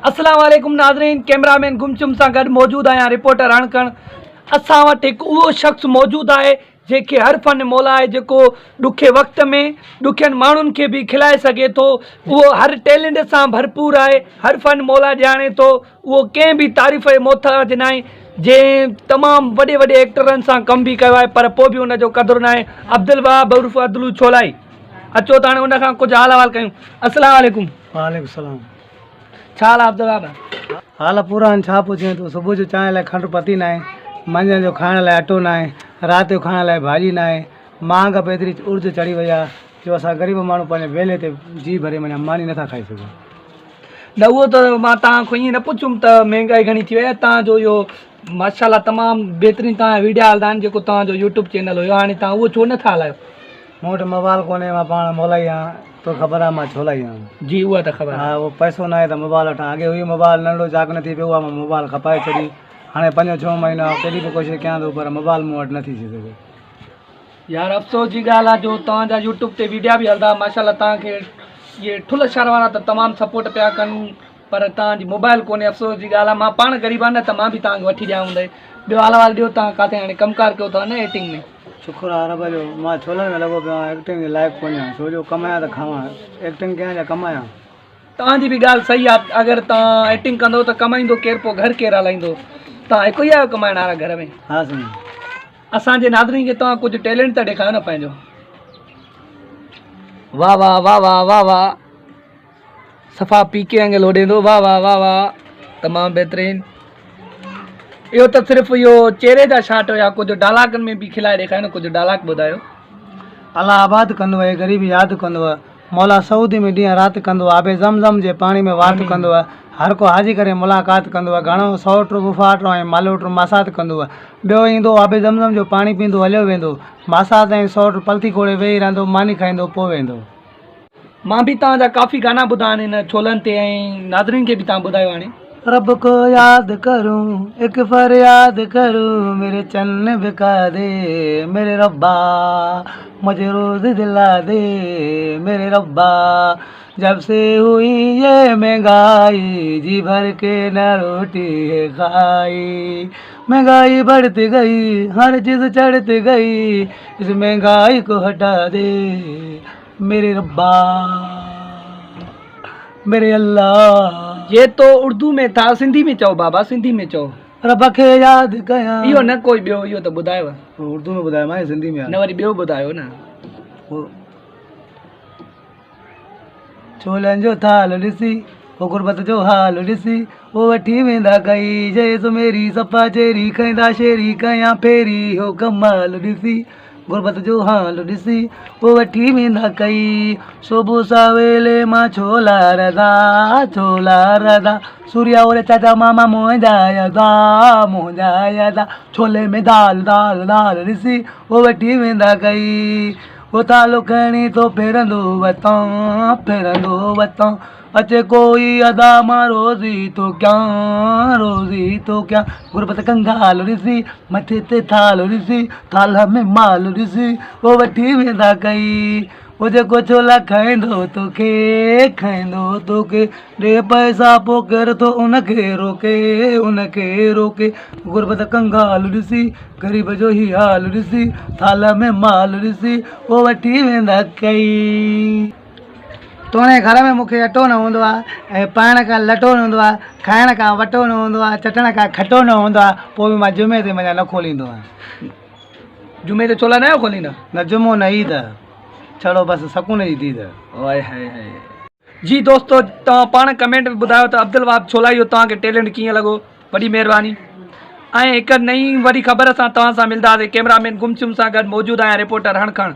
अस्सलाम वालेकुम नाज़रीन, कैमरामैन गुमचुम सां गॾु मौजूदु आहियां रिपोर्टर अणकण। असां वटि हिकु उहो शख़्स मौजूदु आहे जंहिंखे हर फन मौला आहे, जेको ॾुखे वक़्त में ॾुखियनि माण्हुनि खे बि खिलाए सघे थो। उहो हर टैलेंट सां भरपूर आहे, हर फन मौला ॼाणे थो। उहो कंहिं बि तारीफ़ जे मोहताज न आहे, जंहिं तमामु वॾे वॾे एक्टरनि सां कमु बि कयो आहे, पर पोइ बि उनजो क़दुरु न आहे। अब्दुल वहाब उर्फ़ अब्दुल छोलाई। अचो त हाणे उन खां कुझु हाल अहिवाल कयूं। अस्सलाम वालेकुम। वालेकुम सलाम। छा हाल आहे अब्दुल वहाब? हाल पूरा आहिनि, छा पुछे तूं। सुबुह जो चांहि लाइ खंडु पती न आहे, मंझंदि जो खाइण लाइ अटो न आहे, राति जो खाइण लाइ भाॼी न आहे। महांग बि एतिरी उर्ज चढ़ी वई आहे जो असां ग़रीब माण्हू पंहिंजे वेले ते जी भरे माना मानी नथा खाई सघूं। न उहो त मां तव्हां खां ईअं न पुछुमि त महांगाई घणी थी वई आहे। तव्हांजो इहो माशाल्लाह तमामु बहितरीनु तव्हांजा वीडियो हलंदा आहिनि, जेको तव्हांजो यूट्यूब चैनल हुयो, हाणे तव्हां उहो छो नथा हलायो? मूं वटि मोबाइल कोन्हे, मां पाण मोलाई आहियां, तो ख़बर आहे मां छोलाई आहियां। जी उहा त ख़बर आहे। हा, उहो पैसो न आहे त मोबाइल वठां। अॻे हुई मोबाइल, नंढो चाक न थी पियो आहे, मां मोबाइल खपाए छॾी। हाणे 5-6 महीना केॾी बि कोशिशि कयां थो, पर मोबाइल मूं वटि नथी थी सघे। यार अफ़सोस जी ॻाल्हि आहे, जो तव्हांजा यूट्यूब ते वीडियो बि हलंदा माशाल्लाह, तव्हांखे इहे ठुल शहर वारा त तमामु सपोर्ट पिया कनि, पर तव्हांजी मोबाइल कोन्हे। अफ़सोस जी ॻाल्हि आहे। मां पाण ग़रीब आहे न, त मां बि तव्हांखे वठी ॾियां हूंदे। ॿियो हाल अहिवाल ॾियो, तव्हां किथे हाणे कमकार कयो अथव न एक्टिंग में? शुक्र आहे रब जो, मां छोलनि में लॻो पियो आहियां। एक्टिंग जे लाइक़ु कोन्हे, छो जो कमायां त खावां। एक्टिंग कयां या कमायां? तव्हांजी बि ॻाल्हि सही आहे। अगरि तव्हां एक्टिंग कंदो त कमाईंदो केरु, पोइ घर केरु हलाईंदो? तव्हां हिकु ई आहियो कमाइण वारा घर में? हा साईं। असांजे नाज़रीन खे तव्हां कुझु टैलेंट त ॾेखारियो न पंहिंजो। वाह वाह वाह वाह वाह वाह, सफ़ा पीके वांगुरु लोॾींदो। वाह वाह वाह वाह, तमामु बहितरीनु। इहो त सिर्फ़ु इहो चेहरे जा शाट हुया, कुझु डायलॉगनि में बि खिलाए ॾेखारियो न, कुझु डायलॉग ॿुधायो। अल्लाह आबाद कंदो आहे, ग़रीबी यादि कंदो आहे। मौला सऊदी में ॾींहं राति कंदो आहे, आबे ज़मज़म जे पाणी में वात कंदो आहे। हर को हाजी करे मुलाक़ात कंदो आहे। घणो 100 गुफ़ाट ऐं मालोट मासात कंदो आहे। ॿियो ईंदो आबे ज़मज़म जो पाणी पींदो, हलियो वेंदो। मासात ऐं 100 पलथी खोड़े वेही रहंदो, मानी खाईंदो, पोइ वेंदो। मां बि तव्हांजा काफ़ी गाना ॿुधा आहिनि हिन छोलनि ते, ऐं नाज़रीन खे बि तव्हां ॿुधायो। हाणे रब को याद करूं, एक फरियाद करूं, मेरे चन्न बिका दे मेरे रब्बा, मुझे रोज दिला दे मेरे रब्बा। जब से हुई ये महंगाई, जी भर के न रोटी है खाई। महंगाई बढ़ती गई, हर चीज़ चढ़ती गई, इस महंगाई को हटा दे मेरे रब्बा, मेरे अल्लाह। ये तो उर्दू में था, सिंधी में चओ बाबा, सिंधी में चओ। रब खे यादि कयां। इहो न कोई ॿियो, इहो त ॿुधायो। उर्दू में ॿुधायो, मां सिंधी में न, वरी ॿियो ॿुधायो न। छोलनि जो थाल ॾिसी, वो गुरबत जो हाल ॾिसी, वो वठी वेंदा कई जय सुमेरी सफ़ा चेरी, खाईंदा शेरी कयां फेरी, हो कमाल ॾिसी। गुरबत जो हाल ॾिसी, वो वठी वेंदा कई। सुबुह सवेले मां छोला रधा, छोला रधा, सूर्या ओरे चाचा मामा मुंहिंजा यदा, छोले में दाल दाल दाल ॾिसी, वो वठी वेंदा कई। वो थालो खणी तो फेरंदो वतां, अचे कोई अदा मां रोज़ी तो क्या। गुरबत कंगाल ॾिसी, मथे ते थाल ॾिसी, थाल में माल ॾिसी, वो वठी वेंदा कई। वो जेको छोला खाईंदो तोखे ॾे पैसा, पोइ केर थो उनखे रोके। गुरबत कंगाल ॾिसी, ग़रीब जो ही हाल ॾिसी, थाल में माल ॾिसी, वो वठी वेंदा कई। तोणे घर में मूंखे अटो न हूंदो आहे, ऐं पाइण खां लटो न हूंदो आहे, खाइण खां वटो न हूंदो आहे, चटण खां खटो न हूंदो आहे, पोइ बि मां जुमे ते मञा न खोलींदो आहियां। जुमे ते छोला न खोलींदा? न, जुमो न ईद, छड़ो बसि सकून जी दीद। ओए हाय हाय। जी दोस्तो, तव्हां पाण कमेंट में ॿुधायो त अब्दुल वहाब छोलाई जो तव्हांखे टैलेंट कीअं लॻो। वॾी महिरबानी। ऐं हिकु नई वॾी ख़बर सां तव्हां सां मिलंदासीं। कैमरामैन गुमचुम सां गॾु मौजूदु आहियां रिपोर्टर अणकण।